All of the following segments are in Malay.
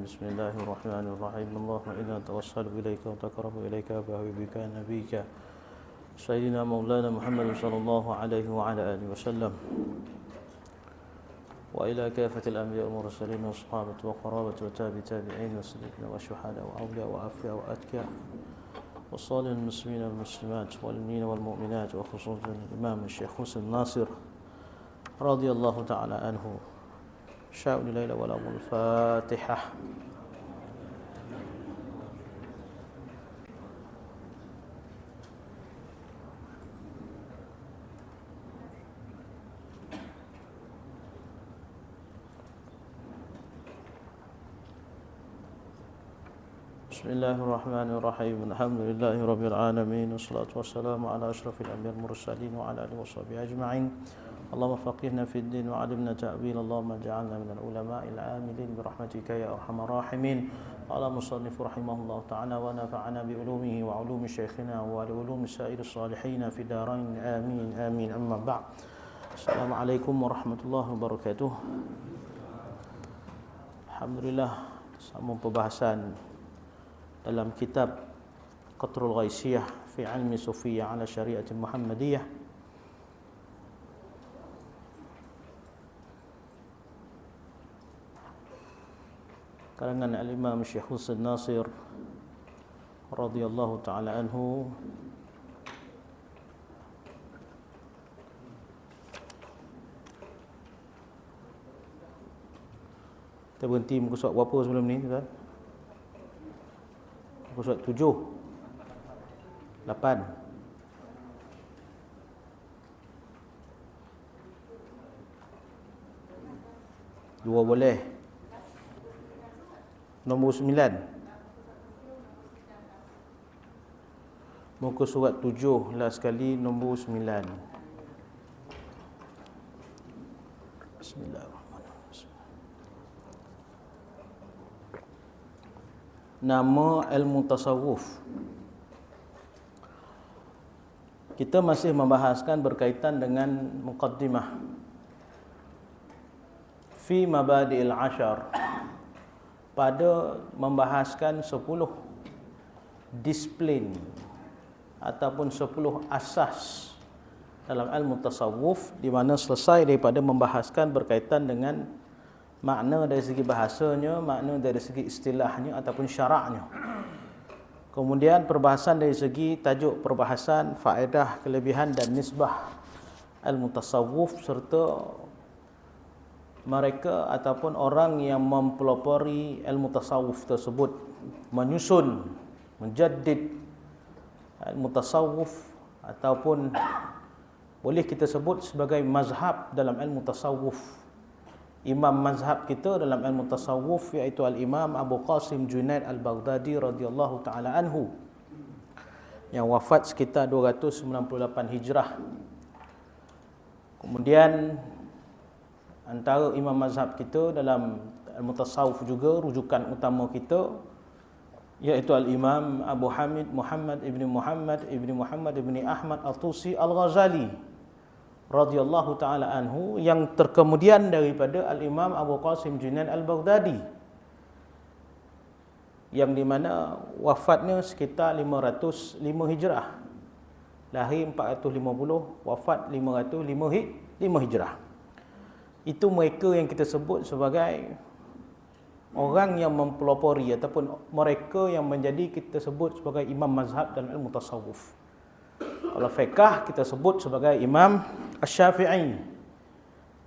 بسم الله الرحمن الرحيم اللهم إنا نتوسل إليك ونتقرب إليك بحبيبك نبيك سيدنا مولانا محمد صلى الله عليه وعلى آله وسلم وإلى كافة الأنبياء والمرسلين والصحابة وقرابة وتابعين والصديقين والشهداء وأولياء وأفياء وأتقياء والصالحين المسلمين والمسلمات والمؤمنين والمؤمنات وخصوصا الإمام الشيخ حسن ناصر رضي الله تعالى عنه شاء الليلة والأول الفاتحة. بسم الله الرحمن الرحيم الحمد لله رب العالمين والصلاة والسلام على أشرف الأنبياء المرسلين وعلى آله وصحبه أجمعين. اللهم فقهنا في الدين وعلمنا تأويل اللهم اجعلنا من العلماء العاملين برحمتك يا أرحم الراحمين. قال المصنف رحمه الله تعالى ونفعنا بعلومه وعلوم شيخنا وعلوم سائر الصالحين في دارين آمين آمين. أما بعد السلام عليكم ورحمة الله وبركاته. Alhamdulillah, sambung pembahasan dalam kitab Qatrul Ghaisiyah fi ilmi Sufiyah ala syariatin Muhammadiyah karangan Al-Imam Syekh Husain Nasir radhiyallahu taala anhu. Kita berhenti muka surat berapa sebelum ni tuan? Muka surat 7 8 2 boleh. Nombor 9 muka surat 7 last sekali nombor 9. Bismillahirrahmanirrahim. Nama ilmu tasawuf. Kita masih membahaskan berkaitan dengan muqaddimah fi mabadi'il ashar, pada membahaskan 10 disiplin ataupun 10 asas dalam ilmu tasawuf, di mana selesai daripada membahaskan berkaitan dengan makna dari segi bahasanya, makna dari segi istilahnya ataupun syaraknya. Kemudian perbahasan dari segi tajuk perbahasan, faedah, kelebihan dan nisbah ilmu tasawuf, serta mereka ataupun orang yang mempelopori ilmu tasawuf tersebut, menyusun, menjaddid ilmu tasawuf, ataupun boleh kita sebut sebagai mazhab dalam ilmu tasawuf. Imam mazhab kita dalam ilmu tasawuf iaitu Al-Imam Abu Qasim Junaid Al-Baghdadi radhiyallahu taala anhu, yang wafat sekitar 298 Hijrah. Kemudian antara imam mazhab kita dalam ilmu tasawuf juga, rujukan utama kita iaitu Al-Imam Abu Hamid Muhammad ibni Ahmad Al-Tusi Al-Ghazali radhiyallahu taala anhu, yang terkemudian daripada Al-Imam Abu Qasim Junaid Al-Baghdadi, yang di mana wafatnya sekitar 505 Hijrah, lahir 450, wafat 505 Hijrah. Itu mereka yang kita sebut sebagai orang yang mempelopori ataupun mereka yang menjadi kita sebut sebagai imam mazhab dalam ilmu tasawuf. Kalau fiqh kita sebut sebagai Imam Asy-Syafi'i,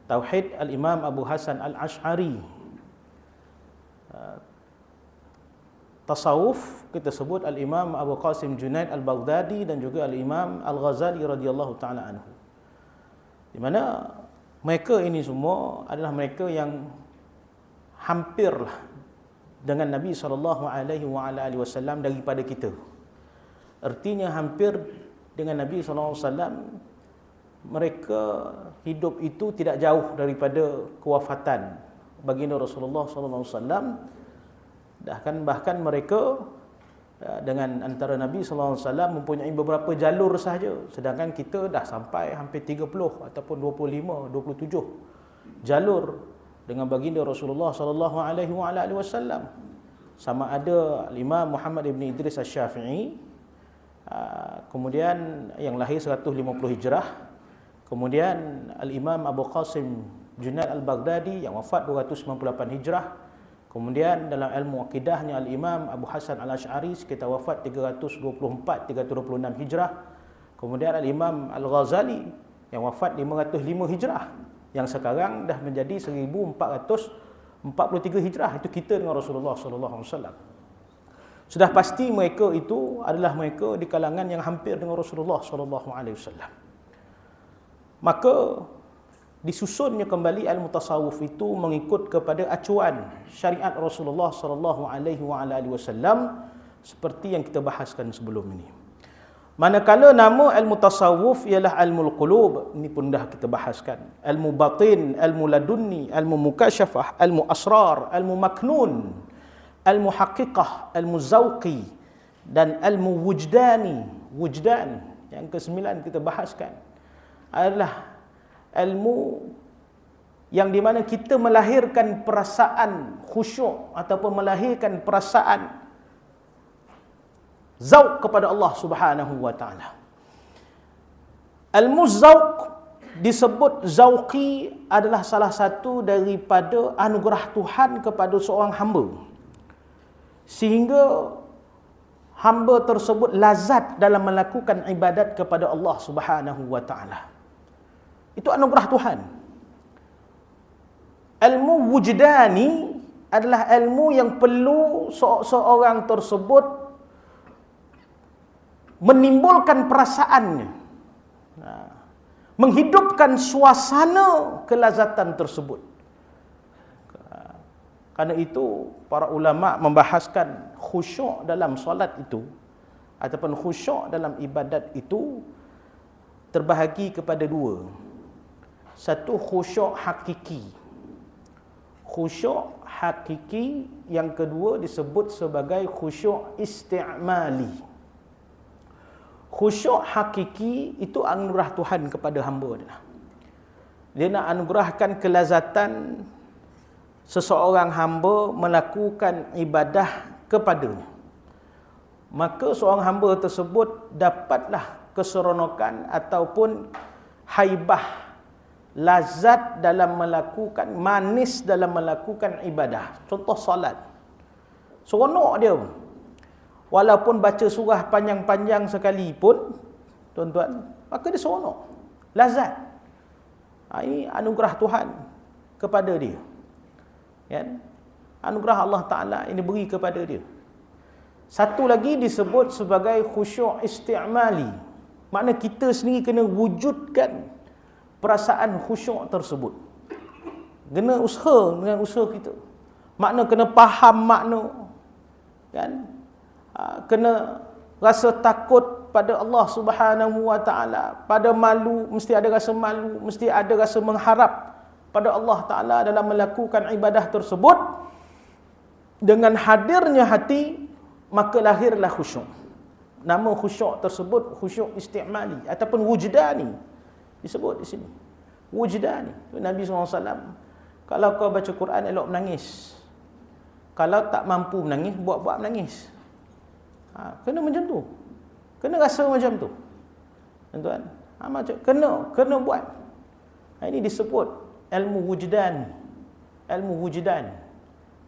tauhid Al-Imam Abu Hasan Al-Asy'ari, tasawuf kita sebut Al-Imam Abu Qasim Junaid Al-Baghdadi dan juga Al-Imam Al-Ghazali radhiyallahu taala anhu. Di mana mereka ini semua adalah mereka yang hampirlah dengan Nabi SAW daripada kita. Artinya hampir dengan Nabi SAW, mereka hidup itu tidak jauh daripada kewafatan baginda Rasulullah SAW. Bahkan mereka dengan antara Nabi SAW mempunyai beberapa jalur sahaja, sedangkan kita dah sampai hampir 30 ataupun 25, 27 jalur dengan baginda Rasulullah sallallahu alaihi wasallam. Sama ada Imam Muhammad ibn Idris Asy-Syafi'i, kemudian yang lahir 150 Hijrah, kemudian Al-Imam Abu Qasim Junaid Al-Baghdadi yang wafat 298 Hijrah, kemudian dalam ilmu akidahnya Al-Imam Abu Hasan Al-Asy'ari sekitar wafat 324-326 Hijrah, kemudian Al-Imam Al-Ghazali yang wafat 505 Hijrah, yang sekarang dah menjadi 1443 Hijrah. Itu kita dengan Rasulullah sallallahu alaihi wasallam. Sudah pasti mereka itu adalah mereka di kalangan yang hampir dengan Rasulullah sallallahu alaihi wasallam. Maka disusunnya kembali ilmu tasawuf itu mengikut kepada acuan syariat Rasulullah sallallahu alaihi wasallam seperti yang kita bahaskan sebelum ini. Manakala nama ilmu tasawuf ialah ilmu qulub, ini pun dah kita bahaskan. Ilmu batin, ilmu ladunni, ilmu mukasyafah, ilmu asrar, ilmu maknun, ilmu haqiqah, ilmu zauqi dan ilmu wujdani. Wujdan yang ke-9 kita bahaskan adalah ilmu yang di mana kita melahirkan perasaan khusyuk ataupun melahirkan perasaan zauq kepada Allah Subhanahu wa taala. Ilmu zauq disebut zauqi adalah salah satu daripada anugerah Tuhan kepada seorang hamba, sehingga hamba tersebut lazat dalam melakukan ibadat kepada Allah Subhanahu wa taala. Itu anugerah Tuhan. Ilmu wujdani adalah ilmu yang perlu seorang tersebut menimbulkan perasaannya, menghidupkan suasana kelazatan tersebut. Karena itu para ulama membahaskan khusyuk dalam solat itu ataupun khusyuk dalam ibadat itu terbahagi kepada dua. Satu khusyuk hakiki. Khusyuk hakiki, yang kedua disebut sebagai khusyuk isti'mali. Khusyuk hakiki itu anugerah Tuhan kepada hamba dia. Dia nak anugerahkan kelazatan seseorang hamba melakukan ibadah kepadanya. Maka seorang hamba tersebut dapatlah keseronokan ataupun haibah, lazat dalam melakukan, manis dalam melakukan ibadah. Contoh solat, seronok dia. Walaupun baca surah panjang-panjang sekalipun, tuan-tuan, maka dia seronok, lazat. Ini anugerah Tuhan kepada dia. Kan? Anugerah Allah Ta'ala ini beri kepada dia. Satu lagi disebut sebagai khusyuk isti'mali. Makna kita sendiri kena wujudkan perasaan khusyuk tersebut. Kena usaha dengan usaha kita. Makna kena faham makna. Kan? Kena rasa takut pada Allah Subhanahu wa taala, pada malu, mesti ada rasa malu, mesti ada rasa mengharap pada Allah Ta'ala dalam melakukan ibadah tersebut. Dengan hadirnya hati, maka lahirlah khusyuk. Nama khusyuk tersebut khusyuk isti'mali ataupun wujdani, disebut di sini. Wujdani. Nabi SAW, kalau kau baca Quran elok menangis, kalau tak mampu menangis, buat-buat menangis. Kena macam tu, kena rasa macam tu, tuan-tuan. Kena buat. Ini disebut ilmu wujdan, ilmu wujdan,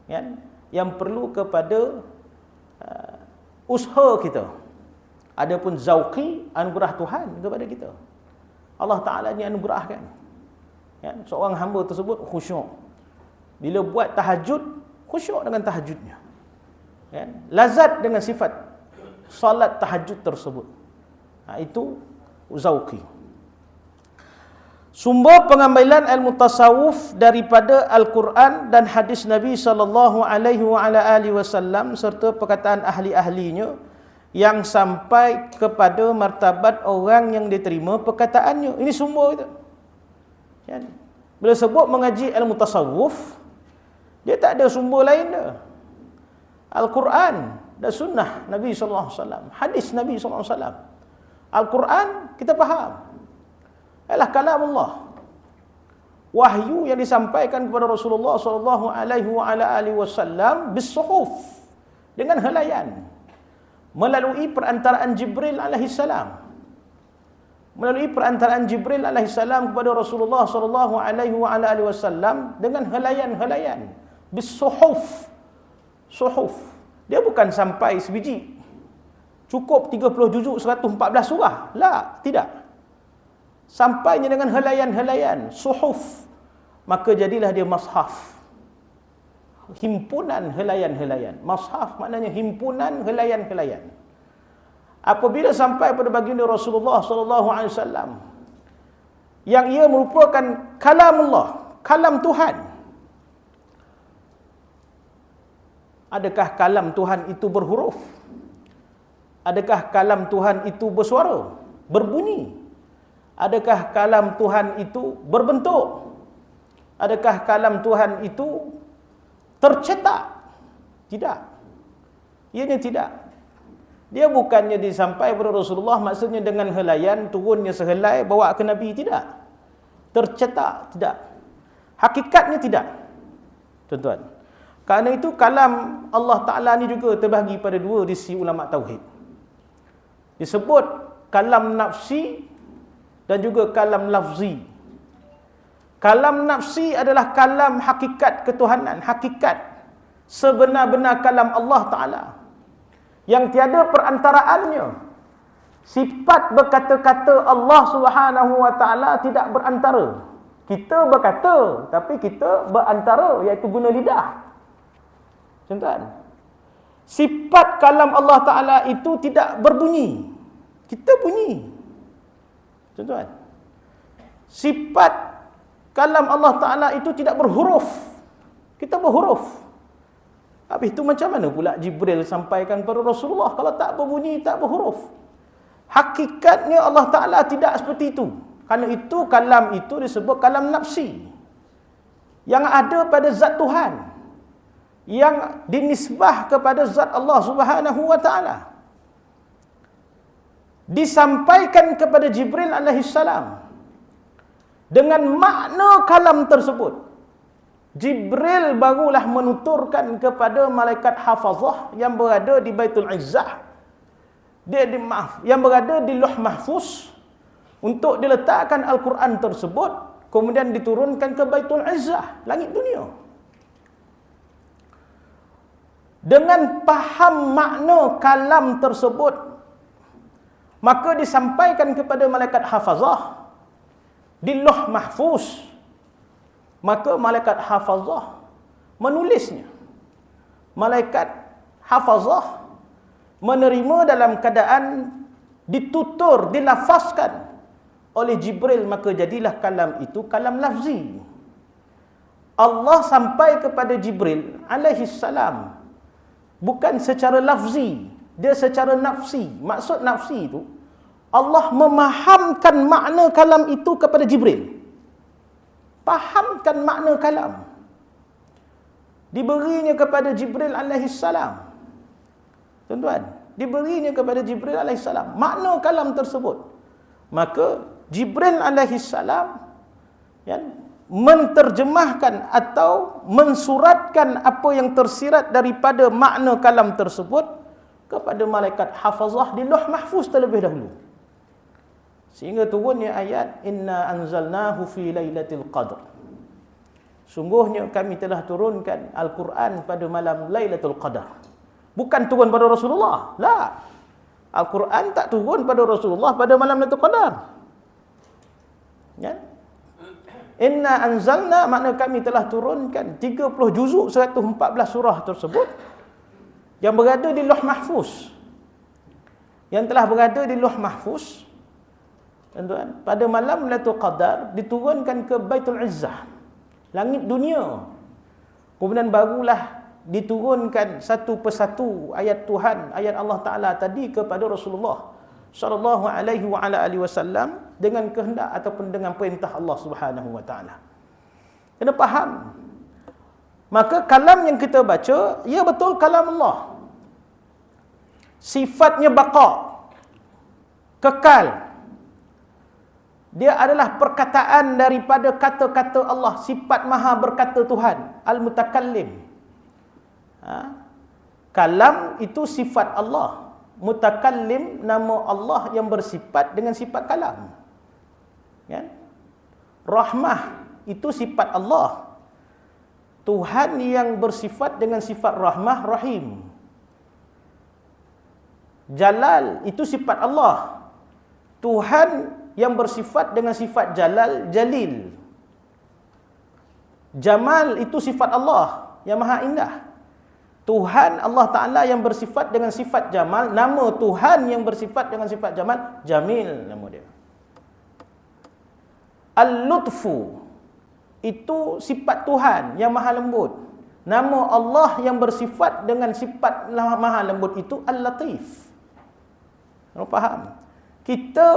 kan? Yang perlu kepada usaha kita. Adapun zauqi, anugerah Tuhan kepada kita. Allah Ta'ala ni anugerahkan, kan? Seorang hamba tersebut khusyuk. Bila buat tahajud, khusyuk dengan tahajudnya, kan? Lazat dengan sifat salat tahajud tersebut. Itu zauqi. Sumber pengambilan ilmu tasawuf daripada Al-Quran dan hadis Nabi sallallahu alaihi wasallam serta perkataan ahli-ahlinya yang sampai kepada martabat orang yang diterima perkataannya. Ini sumber itu. Bila sebut mengaji ilmu tasawuf, dia tak ada sumber lain dah. Al-Quran dan sunnah Nabi sallallahu alaihi wasallam, hadis Nabi sallallahu alaihi wasallam. Al-Quran kita faham, ialah kalam Allah. wahyu yang disampaikan kepada Rasulullah sallallahu alaihi wasallam bis-suhuf, dengan helaian, melalui perantaraan Jibril alaihi salam. Melalui perantaraan Jibril alaihi salam kepada Rasulullah sallallahu alaihi wasallam dengan helaian-helaian bis-suhuf. Suhuf. Dia bukan sampai sebiji. Cukup 30 juzuk 114 surah. La, tidak. Sampainya dengan helaian-helaian, suhuf. Maka jadilah dia mashaf. Himpunan helaian-helaian. Mashaf maknanya himpunan helaian-helaian. Apabila sampai pada baginda Rasulullah sallallahu alaihi wasallam, yang ia merupakan kalamullah, kalam Tuhan. Adakah kalam Tuhan itu berhuruf? Adakah kalam Tuhan itu bersuara, berbunyi? Adakah kalam Tuhan itu berbentuk? Adakah kalam Tuhan itu tercetak? Tidak. Ianya tidak. Dia bukannya disampaikan kepada Rasulullah maksudnya dengan helaian, turunnya sehelai bawa ke Nabi, tidak. Tercetak, tidak. Hakikatnya tidak. Tuan-tuan. Kerana itu kalam Allah Ta'ala ni juga terbahagi pada dua di sisi ulama tauhid. Disebut kalam nafsi dan juga kalam lafzi. Kalam nafsi adalah kalam hakikat ketuhanan, hakikat sebenar-benar kalam Allah Ta'ala, yang tiada perantaraannya. Sifat berkata-kata Allah Subhanahu wa Ta'ala tidak berantara. Kita berkata, tapi kita berantara, iaitu guna lidah. Tuan-tuan, sifat kalam Allah Ta'ala itu tidak berbunyi. Kita bunyi. Tuan-tuan, sifat kalam Allah Ta'ala itu tidak berhuruf. Kita berhuruf. Habis itu macam mana pula Jibril sampaikan kepada Rasulullah kalau tak berbunyi, tak berhuruf? Hakikatnya Allah Ta'ala tidak seperti itu. Kerana itu kalam itu disebut kalam nafsi, yang ada pada zat Tuhan, yang dinisbah kepada zat Allah Subhanahu wa Ta'ala. Disampaikan kepada Jibril alaihi salam dengan makna kalam tersebut. Jibril barulah menuturkan kepada malaikat hafazah yang berada di Baitul Izzah, yang berada di Lauh Mahfuz, untuk diletakkan Al-Quran tersebut, kemudian diturunkan ke Baitul Izzah, langit dunia. Dengan faham makna kalam tersebut, maka disampaikan kepada malaikat hafazah di Lauh Mahfuz. Maka malaikat hafazah menulisnya. Malaikat hafazah menerima dalam keadaan ditutur, dilafazkan oleh Jibril, maka jadilah kalam itu kalam lafzi. Allah sampai kepada Jibril alaihi salam bukan secara lafzi, dia secara nafsi. Maksud nafsi itu, Allah memahamkan makna kalam itu kepada Jibril. Fahamkan makna kalam. Diberinya kepada Jibril alaihi salam. Tuan-tuan, diberinya kepada Jibril alaihi salam makna kalam tersebut. Maka Jibril alaihi salam menterjemahkan atau mensuratkan apa yang tersirat daripada makna kalam tersebut kepada malaikat hafazah di Lauh Mahfuz terlebih dahulu, sehingga turunnya ayat inna anzalnahu fi lailatul qadr. Sungguhnya kami telah turunkan Al-Quran pada malam Lailatul Qadar. Bukan turun pada Rasulullah. La. Al-Quran tak turun pada Rasulullah pada malam Lailatul Qadar. Ya? Inna anzalna makna kami telah turunkan 30 juzuk 114 surah tersebut yang berada di Lauh Mahfuz. Yang telah berada di Lauh Mahfuz, tuan-tuan, pada malam Lailatul Qadar diturunkan ke Baitul Izzah, langit dunia. Kemudian barulah diturunkan satu persatu ayat Tuhan, ayat Allah Ta'ala tadi kepada Rasulullah sallallahu alaihi wasallam dengan kehendak ataupun dengan perintah Allah Subhanahu wa Ta'ala. Kena faham. Maka kalam yang kita baca, ya betul kalam Allah. Sifatnya baqa, kekal. Dia adalah perkataan daripada kata-kata Allah, sifat maha berkata Tuhan, Al-Mutakallim. Kalam itu sifat Allah. Mutakallim nama Allah yang bersifat dengan sifat kalam. Kan? Rahmah itu sifat Allah. Tuhan yang bersifat dengan sifat rahmah, rahim. Jalal itu sifat Allah. Tuhan yang bersifat dengan sifat jalal, jalil. Jamal itu sifat Allah yang maha indah. Tuhan Allah Ta'ala yang bersifat dengan sifat jamal, nama Tuhan yang bersifat dengan sifat jamal, Jamil nama dia. Al-Lutfu itu sifat Tuhan yang maha lembut. Nama Allah yang bersifat dengan sifat maha lembut itu Al-Latif. Kamu faham? Kita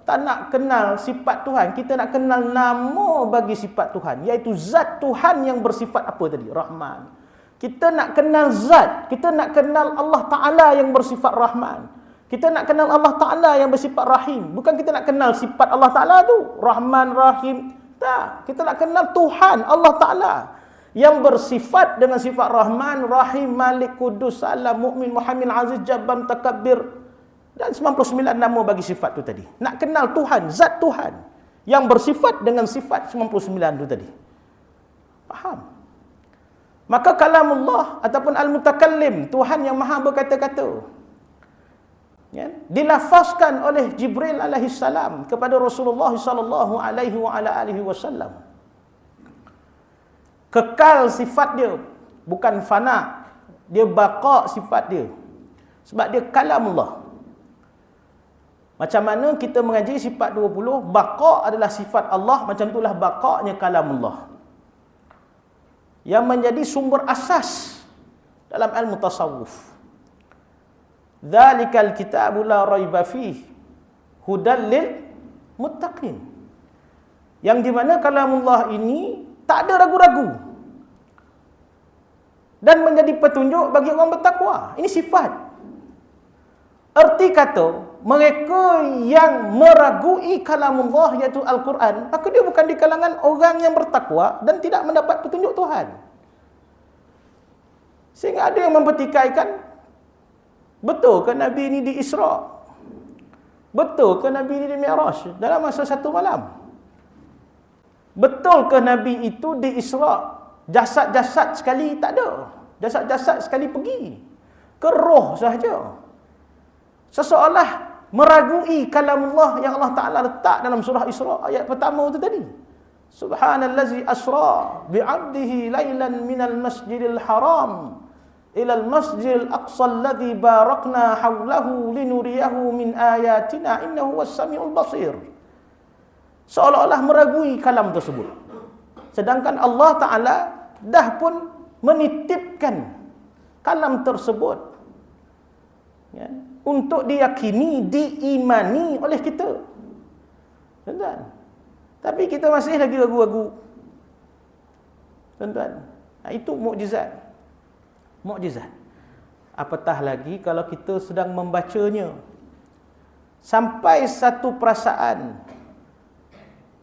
tak nak kenal sifat Tuhan, kita nak kenal nama bagi sifat Tuhan, iaitu zat Tuhan yang bersifat apa tadi? Rahman. Kita nak kenal zat, kita nak kenal Allah Ta'ala yang bersifat Rahman. Kita nak kenal Allah Ta'ala yang bersifat Rahim. Bukan kita nak kenal sifat Allah Ta'ala tu, Rahman, Rahim. Tak, kita nak kenal Tuhan, Allah Ta'ala yang bersifat dengan sifat Rahman, Rahim, Malik, Kudus, Salam, Mu'min, Muhammad, Aziz, Jabbar, Takabbir, dan 99 nama bagi sifat tu tadi. Nak kenal Tuhan, zat Tuhan yang bersifat dengan sifat 99 tu tadi. Faham? Maka kalamullah ataupun al-mutakallim, Tuhan yang maha berkata-kata, ya, dilafazkan oleh Jibril alaihi salam kepada Rasulullah sallallahu alaihi wasallam. Kekal sifat dia, bukan fana. Dia baqa sifat dia. Sebab dia kalamullah. Macam mana kita mengaji sifat 20, baqa adalah sifat Allah, macam itulah baqanya kalamullah. Yang menjadi sumber asas dalam ilmu tasawuf. Dzalikal kitabu la raiba fihi hudal lil muttaqin. Yang di mana kalamullah ini tak ada ragu-ragu dan menjadi petunjuk bagi orang bertakwa. Ini sifat. Erti kata, mereka yang meragui kalamullah iaitu Al-Quran, maka dia bukan di kalangan orang yang bertakwa dan tidak mendapat petunjuk Tuhan. Sehingga ada yang mempertikaikan, betul ke Nabi ini di Isra? Betul ke Nabi ini di Mi'raj dalam masa satu malam? Betul ke Nabi itu di Isra? Jasad-jasad sekali tak ada. Jasad-jasad sekali pergi. Ke roh sahaja. Seseolah meragui kalamullah yang Allah Ta'ala letak dalam surah Isra ayat pertama itu tadi. Subhanallazi asra bi'abdihi laylan minal masjidil haram ilal masjidil aqsa alladhi barakna hawlahu linuriyahu min ayatina innahu was-sami'ul basir. Seolah-olah meragui kalam tersebut. Sedangkan Allah Ta'ala dah pun menitipkan kalam tersebut, ya, untuk diyakini, diimani oleh kita. Tuan-tuan. Tapi kita masih lagi ragu-ragu. Tuan-tuan. Itu mukjizat. Mukjizat. Apatah lagi kalau kita sedang membacanya sampai satu perasaan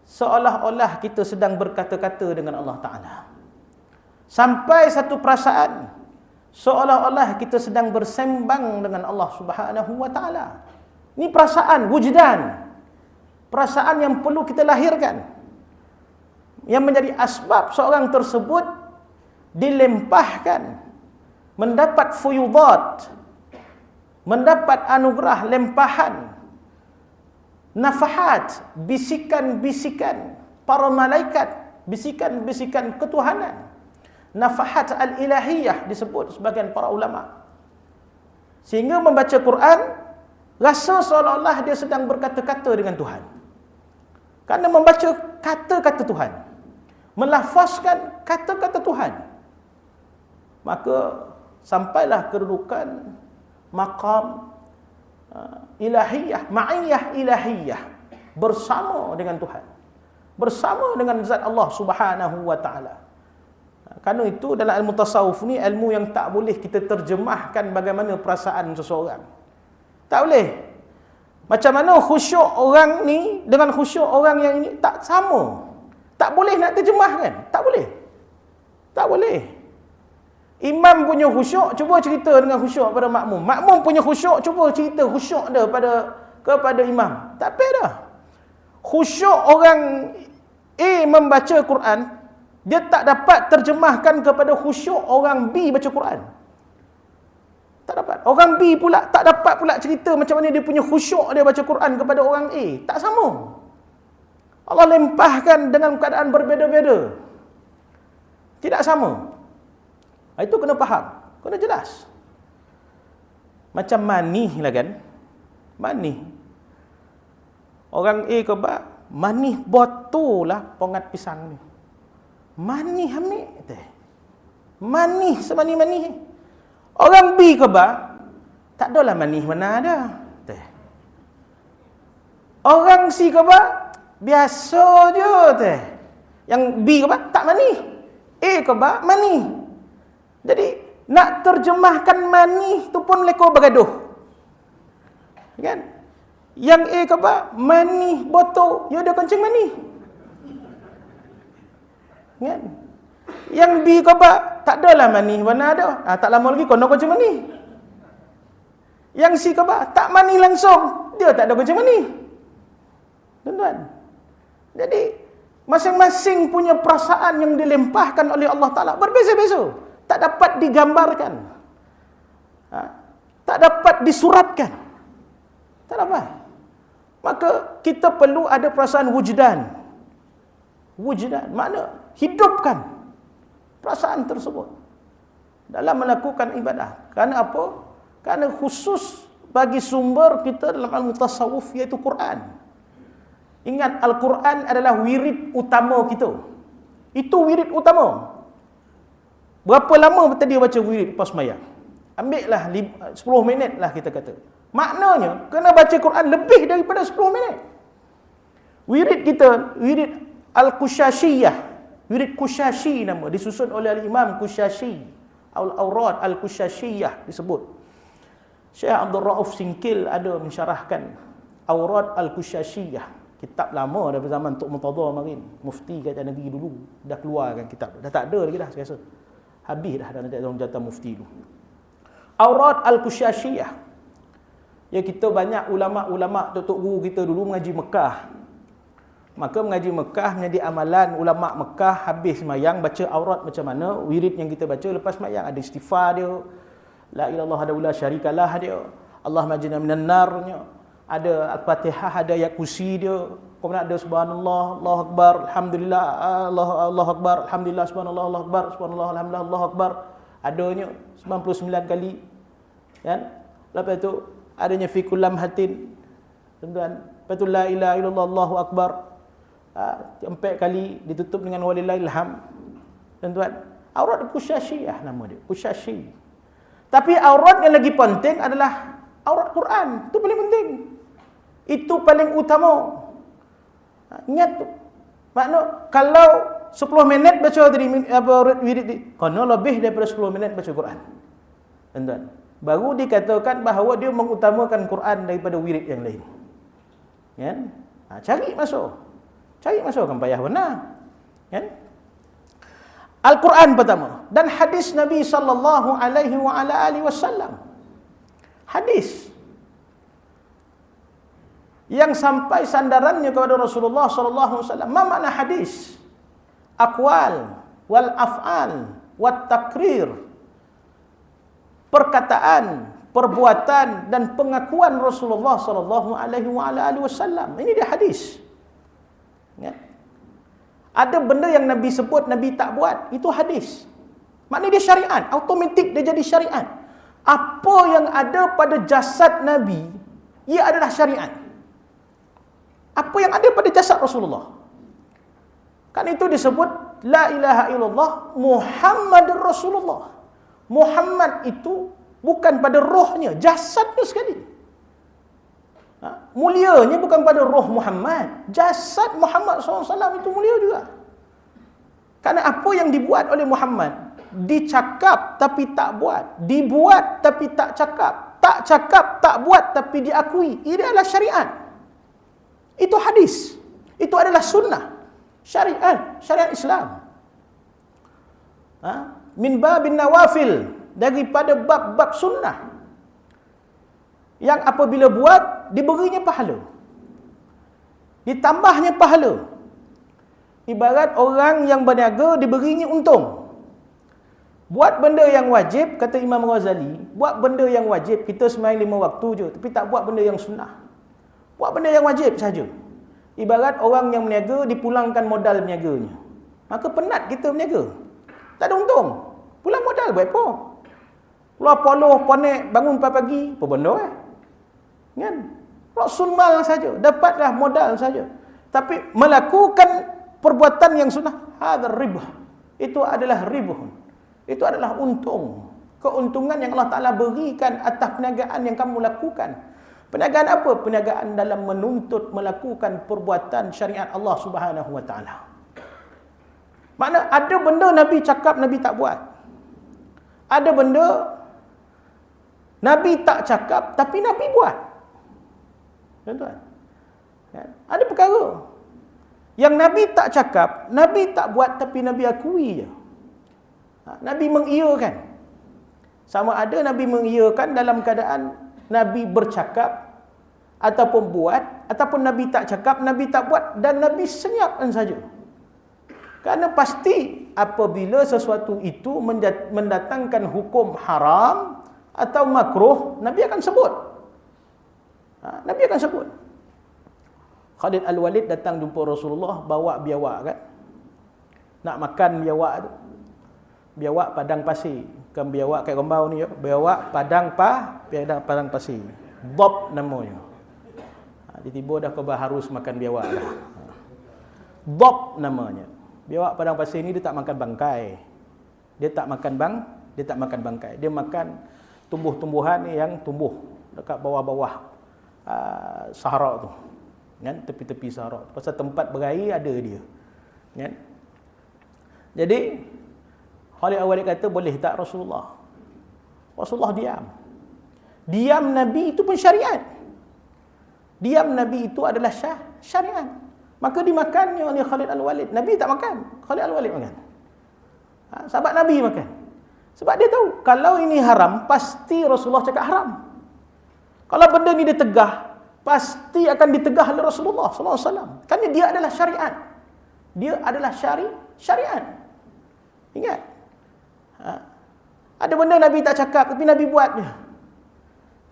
seolah-olah kita sedang berkata-kata dengan Allah Ta'ala. Sampai satu perasaan seolah-olah kita sedang bersembang dengan Allah Subhanahu wa Ta'ala. Ini perasaan wujdan. Perasaan yang perlu kita lahirkan. Yang menjadi asbab seorang tersebut dilempahkan, mendapat fuyudat, mendapat anugerah lempahan, nafahat, bisikan-bisikan para malaikat, bisikan-bisikan ketuhanan. Nafahat al-ilahiyah disebut sebagian para ulama. Sehingga membaca Quran rasa seolah-olah dia sedang berkata-kata dengan Tuhan. Kerana membaca kata-kata Tuhan, melafazkan kata-kata Tuhan, maka sampailah kedudukan maqam ilahiyah, ma'iyah ilahiyah, bersama dengan Tuhan, bersama dengan zat Allah Subhanahu wa Ta'ala. Kerana itu dalam ilmu tasawuf ni ilmu yang tak boleh kita terjemahkan bagaimana perasaan seseorang. Tak boleh. Macam mana khusyuk orang ni dengan khusyuk orang yang ini tak sama. Tak boleh nak terjemahkan. Tak boleh. Tak boleh. Imam punya khusyuk, cuba cerita dengan khusyuk pada makmum. Makmum punya khusyuk, cuba cerita khusyuk dia kepada imam. Tak apa dah. Khusyuk orang A membaca Quran, dia tak dapat terjemahkan kepada khusyuk orang B baca Quran. Tak dapat. Orang B pula tak dapat pula cerita macam mana dia punya khusyuk dia baca Quran kepada orang A. Tak sama. Allah lempahkan dengan keadaan berbeza-beza. Tidak sama. Itu kena faham. Kena jelas. Macam manih lah kan. Manih. Orang A ke B, manih botol lah pongat pisang ni. Manih ambil. Manih semani-manih. Orang B ke B, tak adalah manih mana ada. Orang C ke B, biasa je teh. Yang B ke B, tak manih. A ke B, manih. Jadi, nak terjemahkan manih tu pun lekor bergaduh. Kan? Yang A ke B, manih botol, ya dia kencing manih. Kan? Yang B ke B, tak adalah manih mana ada. Tak lama lagi kau nak kencing manih. Yang C ke B, tak manih langsung, dia tak ada kencing manih. Tuan-tuan. Jadi, masing-masing punya perasaan yang dilempahkan oleh Allah Ta'ala berbeza-beza. Tak dapat digambarkan. Tak dapat disuratkan. Tak dapat. Maka kita perlu ada perasaan wujdan. Wujdan, makna hidupkan perasaan tersebut dalam melakukan ibadah. Kerana apa? Kerana khusus bagi sumber kita dalam ilmu tasawuf, iaitu Quran. Ingat, Al-Quran adalah wirid utama kita. Itu wirid utama. Berapa lama tadi baca wirid lepas sembahyang? Ambillah 10 minit lah kita kata. Maknanya, kena baca Quran lebih daripada 10 minit. Wirid kita, wirid Al-Qushashiyah. Wirid Qushashi nama, disusun oleh Al-Imam Qushashi. Al-Awrad Al-Qushashiyah disebut. Syekh Abdul Rauf Singkil ada mensyarahkan Awrad Al-Qushashiyah. Kitab lama daripada zaman Tok Murtada marin. Mufti kata Nabi dulu dah keluarkan kitab. Dah tak ada lagi dah saya rasa. Habis dah dalam jatah mufti dulu. Awrad Al-Qushashiyah. Ya, kita banyak ulama-ulama, tok guru kita dulu mengaji Mekah. Maka mengaji Mekah menjadi amalan ulama Mekah, habis sembahyang baca aurat macam mana, wirid yang kita baca lepas sembahyang. Ada istighfar dia, la ilaha illallah syarikalah dia, Allah majina minan narnya, ada Al-Fatihah, ada ayat kursi dia, kemudian ada subhanallah, Allahu akbar, alhamdulillah, Allahu akbar, alhamdulillah, subhanallah, Allahu akbar, subhanallah, alhamdulillah, Allahu akbar. Adanya 99 kali. Kan? Lepas tu adanya fi kullam hatin. Tuan-tuan, lepas tu la ilaha illallah, Allahu akbar. 4 kali ditutup dengan walillahil hamd. Tuan-tuan, aurat Qushashiyah nama dia, Qushashi. Tapi aurat yang lagi penting adalah aurat Quran. Itu paling penting. Itu paling utama. Ingat tu. Makna kalau 10 minit baca tadi wirid, kena lebih daripada 10 minit baca Quran. Tuan-tuan, baru dikatakan bahawa dia mengutamakan Quran daripada wirid yang lain. Kan? Cari masuk. Cari masuk kan payah benar. Kan? Al-Quran pertama dan hadis Nabi sallallahu alaihi wa ala alihi wasallam. Hadis yang sampai sandarannya kepada Rasulullah sallallahu alaihi wasallam. Apa makna hadis? Aqwal wal af'al wat takrir. Perkataan, perbuatan dan pengakuan Rasulullah sallallahu alaihi wa ala alihi wasallam. Ini dia hadis. Ya. Ada benda yang Nabi sebut, Nabi tak buat, itu hadis. Maknanya dia syariat, automatik dia jadi syariat. Apa yang ada pada jasad Nabi, ia adalah syariat. Apa yang ada pada jasad Rasulullah, kan itu disebut la ilaha illallah Muhammadur Rasulullah. Muhammad itu bukan pada rohnya, jasadnya sekali. Mulianya bukan pada roh Muhammad, jasad Muhammad SAW itu mulia juga. Karena apa yang dibuat oleh Muhammad dicakap tapi tak buat, dibuat tapi tak cakap, tak cakap, tak buat tapi diakui. Ini adalah syariat. Itu hadis. Itu adalah sunnah. Syariat Islam. Min babin nawafil, daripada bab-bab sunnah. Yang apabila buat, diberinya pahala. Ditambahnya pahala. Ibarat orang yang berniaga, diberinya untung. Buat benda yang wajib, kata Imam Ghazali, buat benda yang wajib, kita sembahyang 5 waktu je, tapi tak buat benda yang sunnah. Buat benda yang wajib saja. Ibarat orang yang berniaga, dipulangkan modal berniaganya. Maka penat kita berniaga. Tak ada untung. Pulang modal buat apa? Keluar poloh, ponek, bangun pagi, apa benda kan? Rasul mal saja, dapatlah modal saja. Tapi melakukan perbuatan yang sunnah, hadzal ribah. Itu adalah ribah. Itu adalah untung. Keuntungan yang Allah Ta'ala berikan atas perniagaan yang kamu lakukan. Perniagaan apa? Perniagaan dalam menuntut melakukan perbuatan syariat Allah Subhanahu Wa Ta'ala. Makna ada benda Nabi cakap, Nabi tak buat. Ada benda Nabi tak cakap, tapi Nabi buat. Tuan-tuan. Ada perkara yang Nabi tak cakap, Nabi tak buat, tapi Nabi akui je. Nabi mengiyakan. Sama ada Nabi mengiyakan dalam keadaan Nabi bercakap ataupun buat, ataupun Nabi tak cakap, Nabi tak buat, dan Nabi senyapkan saja. Kerana pasti apabila sesuatu itu mendatangkan hukum haram atau makruh, Nabi akan sebut. Nabi akan sebut. Khalid Al-Walid datang jumpa Rasulullah, bawa biawak kan. Nak makan biawak tu. Biawak padang pasir. Bukan biawak kat Gombau ni, biawak padang pasir. Bob namanya. Tiba-tiba dah kebah harus makan biawak dah. Bob namanya. Biawak padang pasir ni dia tak makan bangkai. Dia tak makan bangkai. Dia makan tumbuh-tumbuhan yang tumbuh dekat bawah-bawah Sahara tu. Kan, tepi-tepi Sahara. Pasal tempat berair ada dia. Kan? Jadi Khalid Al-Walid kata, boleh tak Rasulullah? Rasulullah diam. Diam Nabi itu pun syariat. Diam Nabi itu adalah syariat. Maka dimakannya oleh Khalid Al-Walid. Nabi tak makan, Khalid Al-Walid makan. Sahabat Nabi makan. Sebab dia tahu, kalau ini haram, pasti Rasulullah cakap haram. Kalau benda ni ditegah, pasti akan ditegah oleh Rasulullah SAW. Kerana dia adalah syariat. Dia adalah syariat. Ingat. Ada benda Nabi tak cakap, tapi Nabi buat je.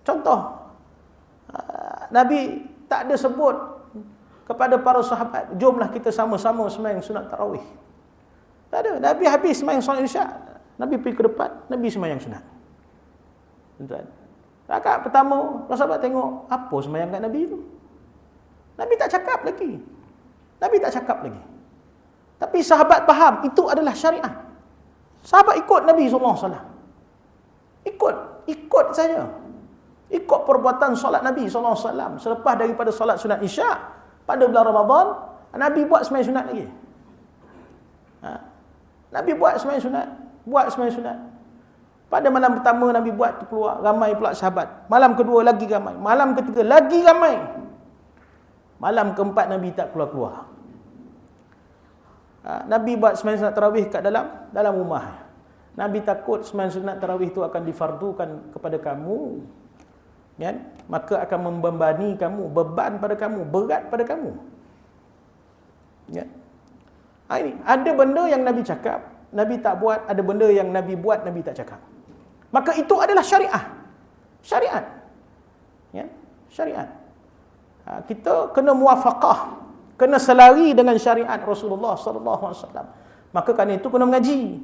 Contoh, Nabi tak ada sebut kepada para sahabat, jomlah kita sama-sama sembahyang sunat tarawih. Tak ada. Nabi habis sembahyang solat isyak, Nabi pergi ke depan, Nabi sembahyang sunat. Tuan-tuan, rakaat pertama, para sahabat tengok, apa sembahyang kat Nabi tu? Nabi tak cakap lagi. Nabi tak cakap lagi. Tapi sahabat faham, itu adalah syariat. Sahabat ikut Nabi SAW. Ikut saja. Ikut perbuatan solat Nabi SAW. Selepas daripada solat sunat isyak, pada bulan Ramadan, Nabi buat sembahyang sunat lagi. Nabi buat sembahyang sunat. Pada malam pertama Nabi buat tu keluar, ramai pula sahabat. Malam kedua lagi ramai. Malam ketiga lagi ramai. Malam keempat Nabi tak keluar-keluar. Nabi buat sembahyang sunat tarawih kat dalam rumah. Nabi takut sembahyang sunat tarawih itu akan difardukan kepada kamu, kan? Maka akan membebani kamu, beban pada kamu, berat pada kamu. Ya. Ini ada benda yang Nabi cakap, Nabi tak buat, ada benda yang Nabi buat, Nabi tak cakap. Maka itu adalah syariat. Syariat. Ya, syariat. Kita kena muwafaqah. Kena selari dengan syariat Rasulullah sallallahu alaihi wasallam. Maka kerana itu kena mengaji.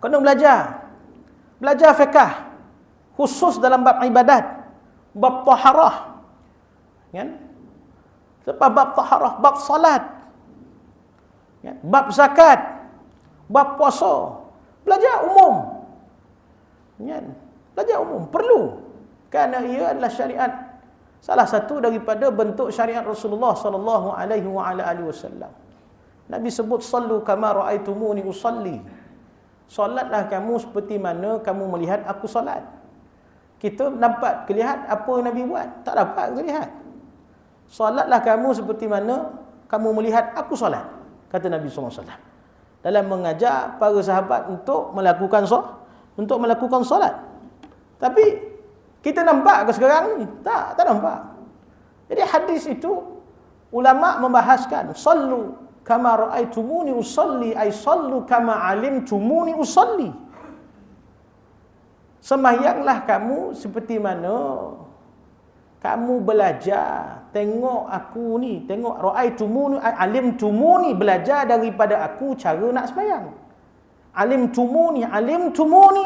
Kena belajar. Belajar fiqh khusus dalam bab ibadat, bab taharah. Kan? Lepas bab taharah, bab salat. Kan? Bab zakat, bab puasa. Belajar umum. Kan? Belajar umum perlu. Kerana ia adalah syariat. Salah satu daripada bentuk syariat Rasulullah sallallahu alaihi wasallam. Nabi sebut sallu kama raaitumuni usalli. Solatlah kamu seperti mana kamu melihat aku solat. Kita nampak kelihat apa Nabi buat? Tak dapat kelihat. Solatlah kamu seperti mana kamu melihat aku solat, kata Nabi SAW. Dalam mengajak para sahabat untuk melakukan solat. Tapi kita nampak ke sekarang ni? Tak nampak. Jadi hadis itu ulama membahaskan, sallu kama ra'aitumuni usalli, ay sallu kama alimtumuni usalli. Sembahyanglah kamu seperti mana kamu belajar, tengok aku ni, tengok ra'aitumuni, alimtumuni, belajar daripada aku cara nak sembahyang. Alimtumuni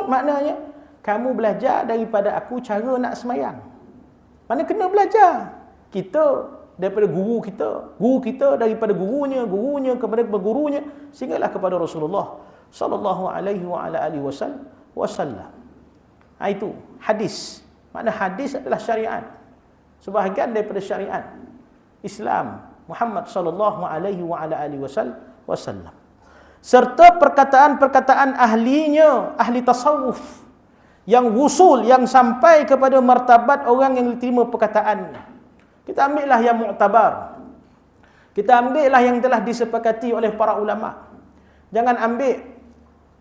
maknanya kamu belajar daripada aku cara nak sembahyang. Mana kena belajar. Kita daripada guru kita daripada gurunya kepada gurunya, sehinggalah kepada Rasulullah sallallahu alaihi wasallam. Itu hadis. Makna hadis adalah syariat. Sebahagian daripada syariat Islam Muhammad sallallahu alaihi wasallam. Serta perkataan-perkataan ahli tasawuf yang wusul, yang sampai kepada martabat orang yang diterima perkataannya. Kita ambillah yang mu'tabar. Kita ambillah yang telah disepakati oleh para ulama. Jangan ambil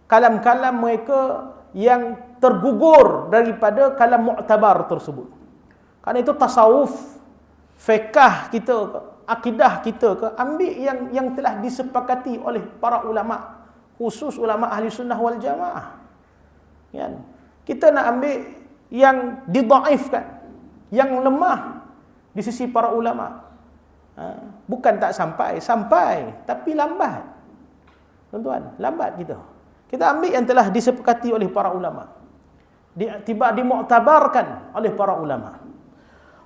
kalam-kalam mereka yang tergugur daripada kalam mu'tabar tersebut. Kerana itu tasawuf, fiqh kita ke, akidah kita ke, ambil yang telah disepakati oleh para ulama, khusus ulama ahli sunnah wal jamaah. Kan? Kita nak ambil yang didaifkan, yang lemah di sisi para ulama. Bukan tak sampai, tapi lambat. Tuan-tuan, lambat kita. Kita ambil yang telah disepakati oleh para ulama. Dimu'tabarkan oleh para ulama.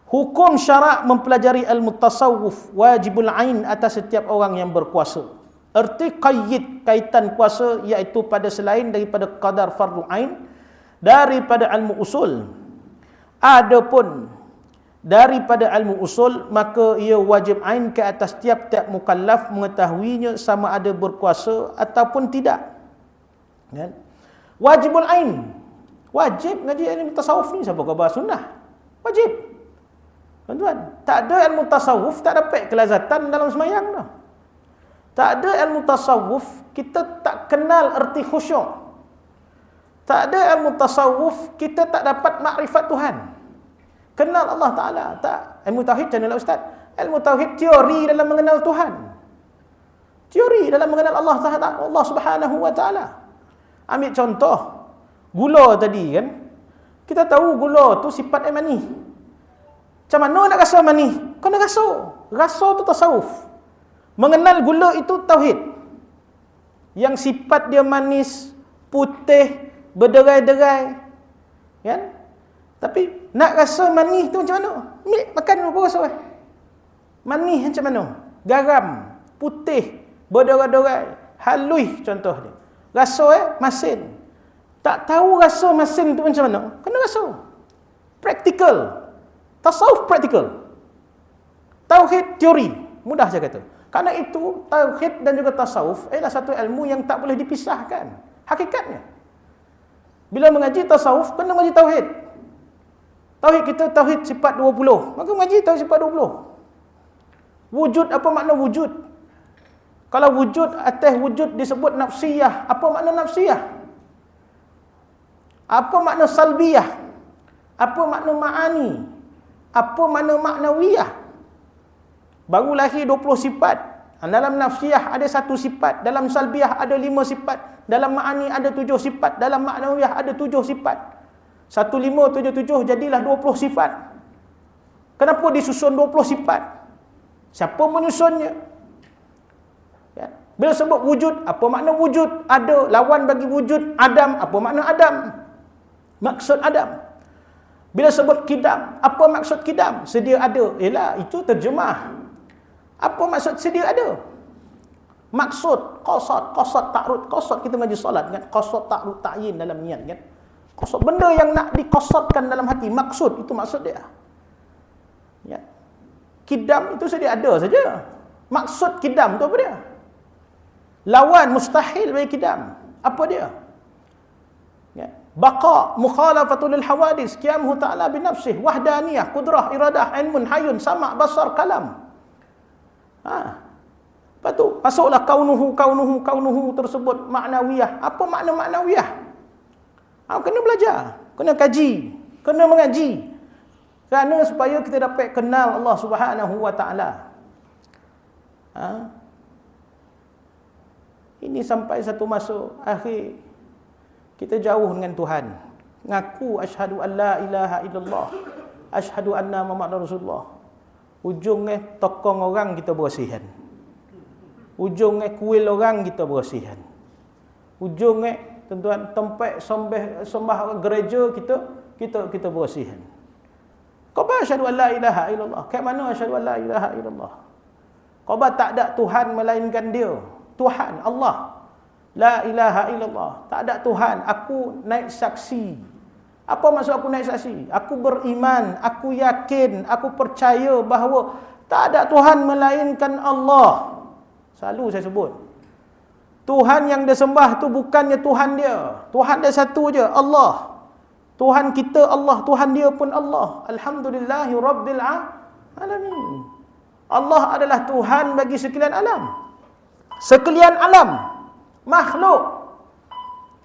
Hukum syarak mempelajari ilmu tasawuf wajibul ain atas setiap orang yang berkuasa. Erti kaitan kuasa iaitu pada selain daripada qadar fardu ain daripada ilmu usul. Adapun daripada ilmu usul, maka ia wajib ain ke atas tiap-tiap mukallaf mengetahuinya sama ada berkuasa ataupun tidak. Kan? Wajibul ain. Wajib ngaji ilmu tasawuf ni, siapa kau bahas sunnah? Wajib. Tuan-tuan, tak ada ilmu tasawuf tak dapat kelazatan dalam sembahyang dah. Tak ada ilmu tasawuf kita tak kenal erti khusyuk. Tak ada ilmu tasawuf kita tak dapat makrifat Tuhan. Kenal Allah Ta'ala. Tak. Ilmu tauhid macam mana Ustaz? Ilmu tauhid teori dalam mengenal Tuhan. Teori dalam mengenal Allah Ta'ala, Allah Subhanahu Wa Ta'ala. Ambil contoh gula tadi kan. Kita tahu gula tu sifat mani. Macam mana nak rasa mani? Kau nak rasa. Rasa tu tasawuf. Mengenal gula itu tauhid. Yang sifat dia manis, putih, berderai-derai. Kan? Tapi nak rasa manis tu macam mana? Makan apa rasa? Manis macam mana? Garam, putih, berderai-derai, halus contoh dia. Rasa masin. Tak tahu rasa masin tu macam mana? Kena rasa. Praktikal. Tasawuf praktikal. Tauhid teori. Mudah saya kata. Karena itu tauhid dan juga tasawuf adalah satu ilmu yang tak boleh dipisahkan. Hakikatnya. Bila mengaji tasawuf, kena mengaji tauhid. Tauhid kita tauhid sifat 20. Maka mengaji tauhid sifat 20. Wujud, apa makna wujud? Kalau wujud, atas wujud disebut nafsiyah. Apa makna nafsiyah? Apa makna salbiyah? Apa makna ma'ani? Apa makna maknawiyah? Baru lahir 20 sifat. Dalam nafsiyah ada 1 sifat. Dalam salbiyah ada 5 sifat. Dalam ma'ani ada 7 sifat. Dalam maknawiyah ada 7 sifat. 1577 jadilah 20 sifat. Kenapa disusun 20 sifat? Siapa menyusunnya? Ya. Bila sebut wujud, apa makna wujud? Ada. Lawan bagi wujud, Adam. Apa makna Adam? Maksud Adam. Bila sebut kidam, apa maksud kidam? Sedia ada. Yalah, itu terjemah. Apa maksud sedia ada? Maksud, qasad ta'rud. Qasad kita mengaji solat kan? Qasad ta'rud ta'yin dalam niat kan? Qasad, benda yang nak dikosadkan dalam hati, maksud, itu maksud dia. Ya. Kidam itu sedia ada saja. Maksud kidam tu apa dia? Lawan mustahil bagi kidam. Apa dia? baqa, mukhalafatul lil hawadis, qiyamuhu ta'ala bi nafsih, wahdaniyah, qudrah, iradah, ilmun, hayyun, sama', basar, kalam. Lepas tu masuklah kaunuhu tersebut maknawiyah. Apa makna maknawiyah? Kena belajar, kena kaji, kena mengaji. Kerana supaya kita dapat kenal Allah Subhanahu wa taala. Ini sampai satu masa akhir kita jauh dengan Tuhan. Ngaku asyhadu an la ilaha illallah, asyhadu anna Muhammadar Rasulullah. Ujungnya tokong orang kita bersihan. Ujungnya kuil orang kita bersihan. Ujungnya tuan-tuan tempat sembah gereja kita bersihan. Kau asyhadu an la ilaha illallah. Kat mana asyhadu an la ilaha illallah? Kau tak ada Tuhan melainkan Dia. Tuhan Allah. La ilaha illallah. Tak ada Tuhan. Aku naik saksi. Apa maksud aku naik saksi? Aku beriman, aku yakin, aku percaya bahawa tak ada Tuhan melainkan Allah. Selalu saya sebut. Tuhan yang dia sembah tu bukannya Tuhan dia. Tuhan dia satu je, Allah. Tuhan kita Allah, Tuhan dia pun Allah. Alhamdulillahi Rabbil Alamin. Allah adalah Tuhan bagi sekalian alam. Sekalian alam. Makhluk.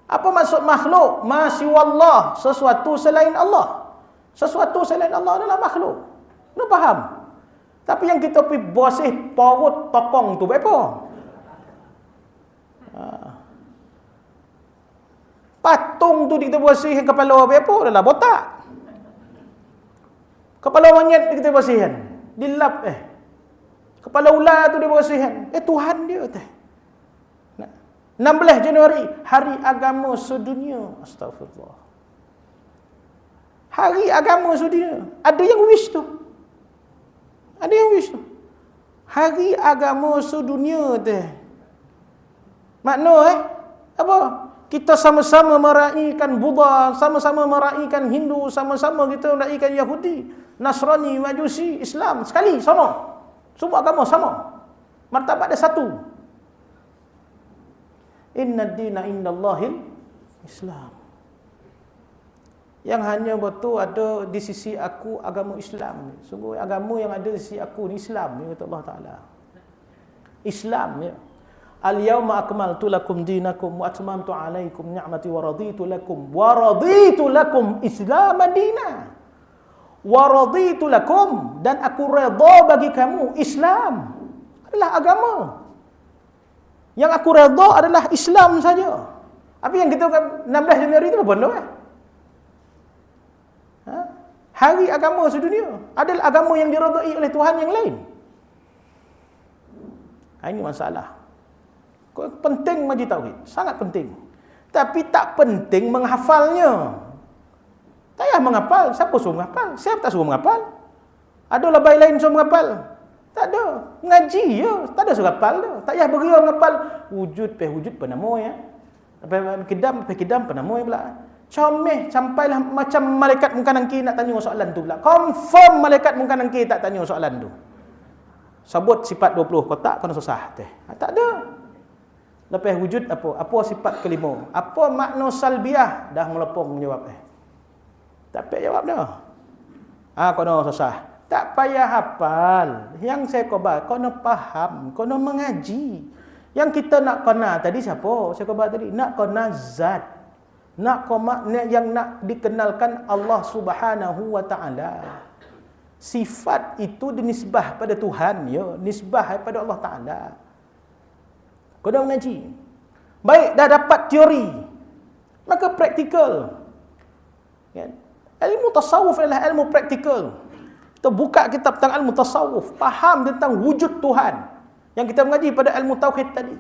Apa maksud makhluk? Ma siwallah, sesuatu selain Allah. Sesuatu selain Allah adalah makhluk. Lu faham? Tapi yang kita pergi bosih parut tokong tu apa? Patung tu kita bersih kepala apa adalah botak. Kepala monyet kita bersihkan. Dilap kepala ular tu dia bersihkan. Tuhan dia teh. 16 Januari hari agama sedunia. Astagfirullah. Hari agama sedunia. Ada yang wish tu. Ada yang wish tu. Hari agama sedunia teh. Makna apa? Kita sama-sama meraihkan Buddha, sama-sama meraihkan Hindu, sama-sama kita meraihkan Yahudi, Nasrani, Majusi, Islam. Sekali, sama. Semua agama sama. Martabat dia satu. Inna ad-dina indallahil Islam. Yang hanya betul ada di sisi aku agama Islam. Sungguh agama yang ada di sisi aku ni Islam, ya kata Allah Ta'ala. Islam, ya. Al-yawma akmaltu lakum dinakum wa atmamtu alaikum ni'mati wa raditu lakum Islam madina. Wa raditu lakum, dan aku redha bagi kamu Islam adalah agama. Yang aku redha adalah Islam saja. Apa yang kita 16 Januari itu apa benda Hari agama sedunia adalah agama yang diredai oleh Tuhan yang lain. Ini masalah. Penting majlis tauhid, sangat penting. Tapi tak penting menghafalnya. Tak payah menghafal. Siapa suruh menghafal? Siapa tak suruh menghafal? Ada labai lain suruh menghafal? Tak ada. Ngaji je, tak ada suruh hafal tu. Tak payah beria menghafal wujud penamo ya. Kidam penamo pula. Comeh sampailah macam malaikat muka nangki nak tanya soalan tu pula. Confirm malaikat muka nangki tak tanya soalan tu. Sebut sifat 20 kotak kena susah teh. Tak ada. Lepas wujud apa? Apa sifat kelima? Apa makna salbiah? Dah melepong menjawab tak payah jawab dah. Kena susah. Tak payah hafal. Yang saya khabar, kena faham, kena mengaji. Yang kita nak kena tadi siapa? Saya khabar tadi, nak kena zat. Nak yang nak dikenalkan Allah Subhanahu wa taala. Sifat itu dinisbah pada Tuhan, ya, nisbah pada Allah Taala. Kau dah mengaji. Baik, dah dapat teori. Maka praktikal. Kan? Ilmu tasawuf adalah ilmu praktikal. Kita buka kitab tentang ilmu tasawuf, faham tentang wujud Tuhan. Yang kita mengaji pada ilmu tauhid tadi.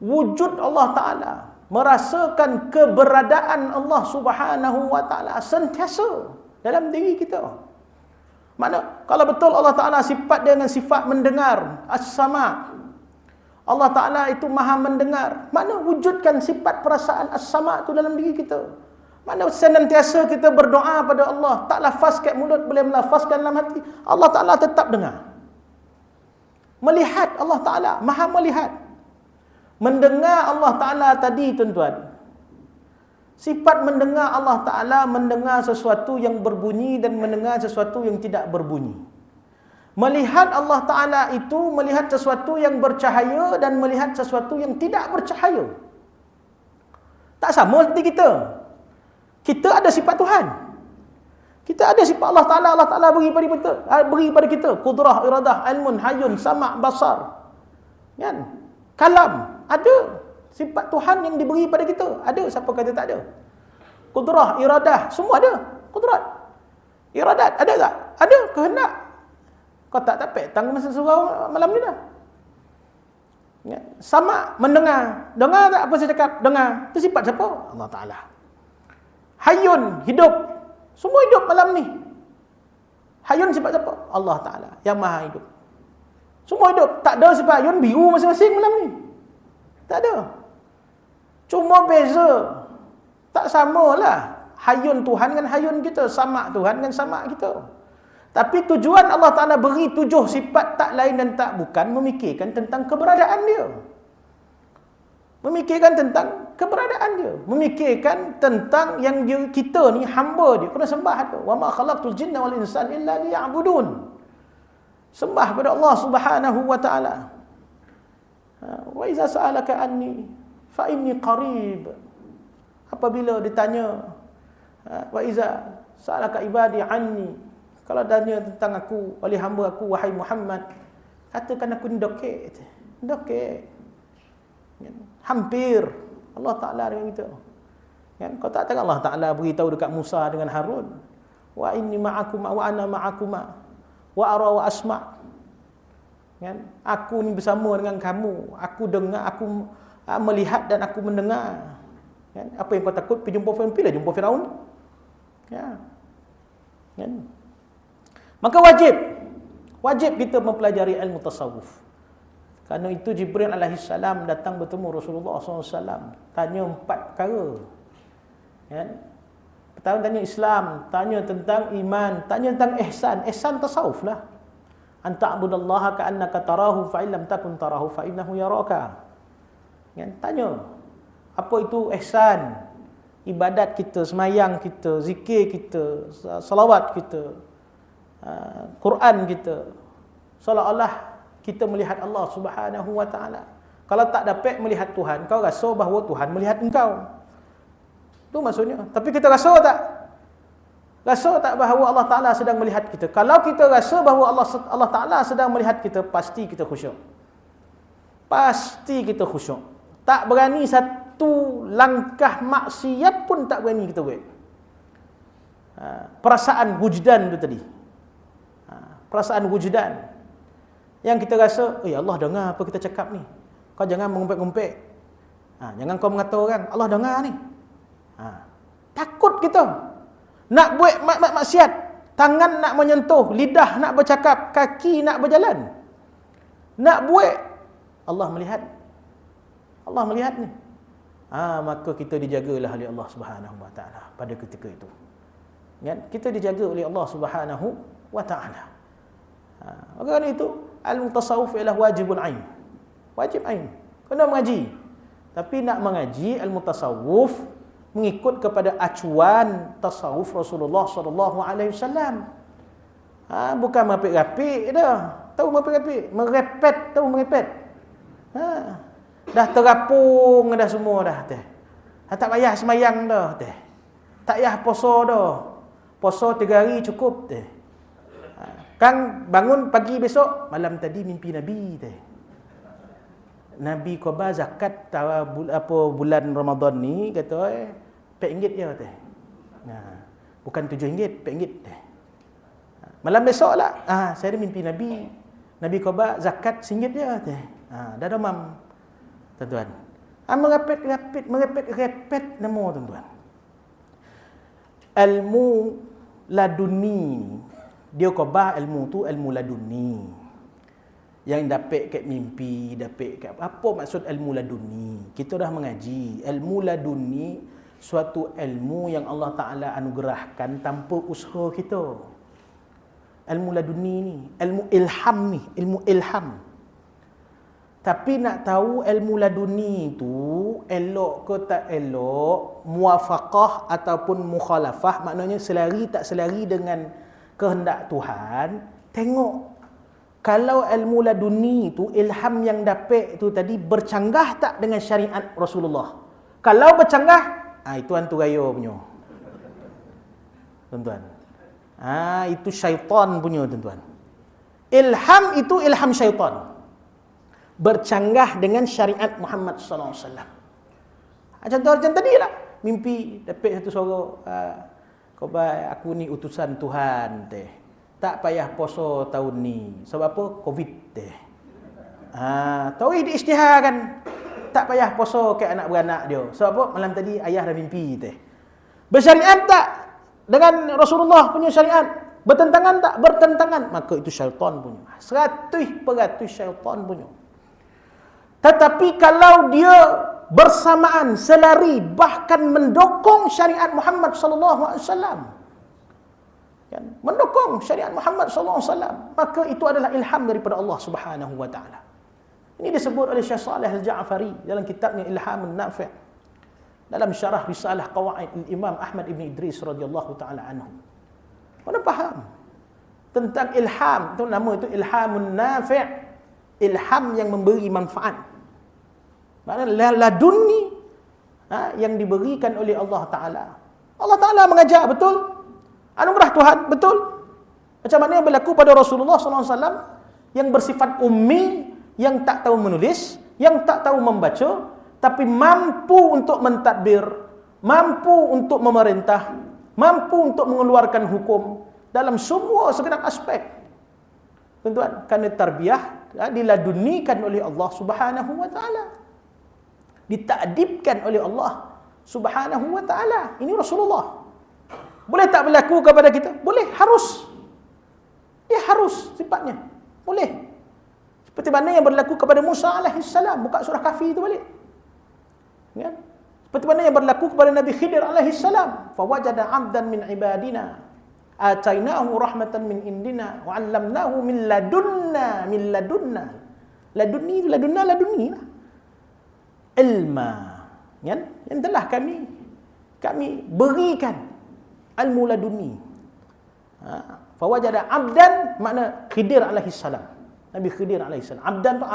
Wujud Allah Taala, merasakan keberadaan Allah Subhanahu wa taala sentiasa dalam diri kita. Mana kalau betul Allah Taala sifat dengan sifat mendengar, as-sama'. Allah Ta'ala itu maha mendengar. Mana wujudkan sifat perasaan as-sama' itu dalam diri kita. Mana senantiasa kita berdoa pada Allah. Tak lafaz kat mulut, boleh melafazkan dalam hati. Allah Ta'ala tetap dengar. Melihat Allah Ta'ala, maha melihat. Mendengar Allah Ta'ala tadi tuan-tuan. Sifat mendengar Allah Ta'ala mendengar sesuatu yang berbunyi dan mendengar sesuatu yang tidak berbunyi. Melihat Allah Ta'ala itu melihat sesuatu yang bercahaya dan melihat sesuatu yang tidak bercahaya. Tak sama seperti kita. Kita ada sifat Tuhan. Kita ada sifat Allah Ta'ala. Allah Ta'ala beri pada kita qudrah, iradah, ilmun, hayun, sama', basar. Kan? Kalam. Ada. Sifat Tuhan yang diberi pada kita. Ada. Siapa kata tak ada? Qudrah, iradah. Semua ada. Qudrat. Iradat. Ada tak? Ada. Kehendak. Kau tak tapik tang masa surau malam ni dah. Ya. Sama mendengar. Dengar tak apa saya cakap? Dengar. Itu sifat siapa? Allah Ta'ala. Hayun, hidup. Semua hidup malam ni. Hayun sifat siapa? Allah Ta'ala. Yang maha hidup. Semua hidup. Tak ada sifat hayun biru masing-masing malam ni. Tak ada. Cuma beza. Tak samalah. Hayun Tuhan dengan hayun kita. Sama Tuhan dengan sama kita. Tapi tujuan Allah Ta'ala beri 7 sifat tak lain dan tak bukan memikirkan tentang keberadaan dia. Memikirkan tentang keberadaan dia. Memikirkan tentang yang dia, kita ni hamba dia. Kena sembah dia. Wa ma khalaqtul jinna wal insana illa liya'budun. Sembah pada Allah Subhanahu wa Ta'ala. Wa iza sa'alaka anni fa inni qarib. Apabila ditanya, wa iza sa'alaka ibadi anni, kalau tanya tentang aku, oleh hamba aku, wahai Muhammad, katakan aku ni dokek. Dokek. Hampir. Allah Ta'ala dengan kita. Kau tak tahu Allah Ta'ala beritahu dekat Musa dengan Harun. Wa inni ma'akuma wa ana ma'akuma wa ara wa asma'. Aku ni bersama dengan kamu. Aku dengar, aku melihat dan aku mendengar. Apa yang kau takut? Pergi jumpa Firaun. Pergilah jumpa Firaun. Maka wajib kita mempelajari ilmu tasawuf. Kerana itu Jibril alaihissalam datang bertemu Rasulullah SAW. Tanya 4 perkara. Pertama tanya Islam, tanya tentang iman, tanya tentang ihsan. Ihsan tasawuf lah. Anta'budallaha ka'annaka tarahu fa'illam takun tarahu fa'innahu yaraka. Tanya, apa itu ihsan? Ibadat kita, semayang kita, zikir kita, salawat kita, Quran kita, seolah-olah kita melihat Allah Subhanahu wa Ta'ala. Kalau tak dapat melihat Tuhan, kau rasa bahawa Tuhan melihat engkau. Itu maksudnya. Tapi kita rasa tak? Rasa tak bahawa Allah Ta'ala sedang melihat kita? Kalau kita rasa bahawa Allah Ta'ala sedang melihat kita, pasti kita khusyuk. Pasti kita khusyuk. Tak berani satu langkah maksiat pun tak berani kita buat. Perasaan wujdan itu tadi. Perasaan wujdan yang kita rasa, Allah dengar apa kita cakap ni. Kau jangan mengumpet-ngumpet. Jangan kau mengata orang, Allah dengar ni. Takut kita nak buat maksiat. Tangan nak menyentuh, lidah nak bercakap, kaki nak berjalan. Nak buat, Allah melihat. Allah melihat ni. Maka kita dijagalah oleh Allah Subhanahu wa Ta'ala pada ketika itu. Kita dijaga oleh Allah Subhanahu wa Ta'ala. Kerana itu ilmu tasawuf ialah wajibul ain. Wajib ain. Kena mengaji. Tapi nak mengaji ilmu tasawuf mengikut kepada acuan tasawuf Rasulullah sallallahu alaihi wasallam. Bukan merapik-rapik dah. Tahu merapik-rapik? Merepet, tahu merepet? Dah terapung dah semua dah teh. Tak payah semayang dah teh. Tak payah puasa dah. Puasa 3 hari cukup teh. Kang bangun pagi besok, malam tadi mimpi Nabi teh. Nabi qaba zakat bulan Ramadan ni kata RM4 je teh. Bukan RM7, RM4 teh. Malam besok lah, saya ada mimpi Nabi. Nabi qaba zakat RM1 je teh. Dah demam. Tuan-tuan. Merepet nama tuan-tuan. Ilmu laduni. Dia qaba ilmu tu ilmu laduni. Yang dapat kat mimpi, dapat kat apa maksud ilmu laduni? Kita dah mengaji. Ilmu laduni suatu ilmu yang Allah Ta'ala anugerahkan tanpa usaha kita. Ilmu laduni ni, ilmu ilham ni, ilmu ilham. Tapi nak tahu ilmu laduni tu elok ke tak elok, muwafaqah ataupun mukhalafah, maknanya selari tak selari dengan kehendak Tuhan, tengok. Kalau ilmu laduni tu, ilham yang dapat tu tadi bercanggah tak dengan syariat Rasulullah. Kalau bercanggah, itu hantu raya punya. Tuan-tuan. Itu syaitan punya, tuan-tuan. Ilham itu ilham syaitan. Bercanggah dengan syariat Muhammad sallallahu alaihi wasallam. Contoh macam tadi lah, mimpi dapat satu suara, kau baik aku ni utusan Tuhan teh. Tak payah puasa tahun ni. Sebab apa? Covid teh. Tauhid isytiharkan. Tak payah puasa ke anak beranak dia. Sebab apa? Malam tadi ayah dah mimpi teh. Bersyariat tak dengan Rasulullah punya syariat? Bertentangan tak? Bertentangan. Maka itu syaitan punya. 100% syaitan punya. Tetapi kalau dia bersamaan, selari, bahkan mendukung syariat Muhammad sallallahu alaihi wasallam, mendukung syariat Muhammad sallallahu alaihi wasallam, maka itu adalah ilham daripada Allah Subhanahu wa taala. Ini disebut oleh Syekh Saleh Al-Ja'fari dalam kitabnya Ilhamun Nafi', dalam syarah risalah Qawaid Imam Ahmad ibn Idris radhiyallahu taala anhu. Mana faham tentang ilham, itu nama itu Ilhamun Nafi', ilham yang memberi manfaat. Maknanya laduni yang diberikan oleh Allah Ta'ala. Allah Ta'ala mengajar, betul. Anugerah Tuhan, betul. Macam mana yang berlaku pada Rasulullah SAW yang bersifat ummi, yang tak tahu menulis, yang tak tahu membaca, tapi mampu untuk mentadbir, mampu untuk memerintah, mampu untuk mengeluarkan hukum dalam semua segenap aspek. Tuan-tuan, kerana tarbiyah diladunikan oleh Allah Subhanahu wa taala. Ditakdibkan oleh Allah Subhanahu wa taala. Ini Rasulullah. Boleh tak berlaku kepada kita? Boleh, harus. Dia harus sifatnya. Boleh. Seperti mana yang berlaku kepada Musa alaihi salam. Buka surah Kahfi itu balik. Ya? Seperti mana yang berlaku kepada Nabi Khidir alaihi salam. Fawajada 'abdan min ibadina atainahu rahmatan min indina wa 'allamnahu min ladunna. Ladunni lah. Ilma, yang telah kami berikan ilmu laduni. Fawajada 'abdan, makna Khidir alaihi salam. Nabi Khidir alaihi salam. 'Abdan tu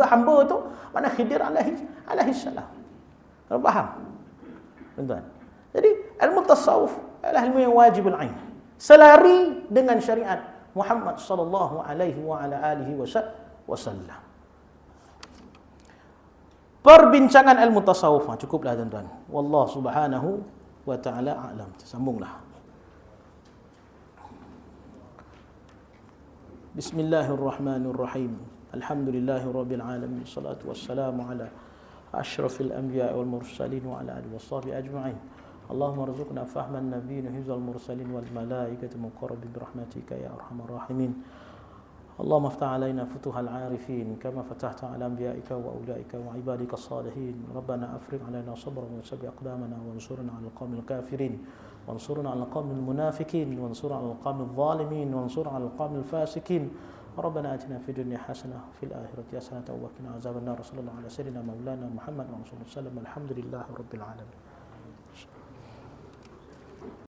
hamba tu makna Khidir alaihi salam. Kalau faham? Tuan-tuan. Jadi ilmu tasawuf adalah ilmu yang wajibul ain. Selari dengan syariat Muhammad sallallahu alaihi wa ala alihi wasallam. Perbincangan ilmu tasawuf cukuplah, tuan-tuan. Wallahu subhanahu wa ta'ala a'lam. Sambunglah. Bismillahirrahmanirrahim. Alhamdulillahi rabbil alamin. Salatu wassalamu ala asyrafil anbiya wal mursalin wa ala alihi washabihi ajma'in. Allahumma rzuqna fahman nabiyyin hifzal mursalin wal malaikati muqarrabin birahmatika ya arhamar rahimin. اللهم افتح علينا فتوح العارفين كما فتحت على أنبيائك وأولئك وعبادك الصالحين. ربنا أفرغ علينا صبرا وثبت أقدامنا وانصرنا على القوم الكافرين وانصرنا على القوم المنافقين وانصرنا على القوم الظالمين وانصرنا على القوم الفاسقين. ربنا آتنا في الدنيا حسنة وفي الآخرة حسنة وقنا عذاب النار. صلى الله على سيدنا مولانا محمد وعلى آله وصحبه وسلم. الحمد لله رب العالمين.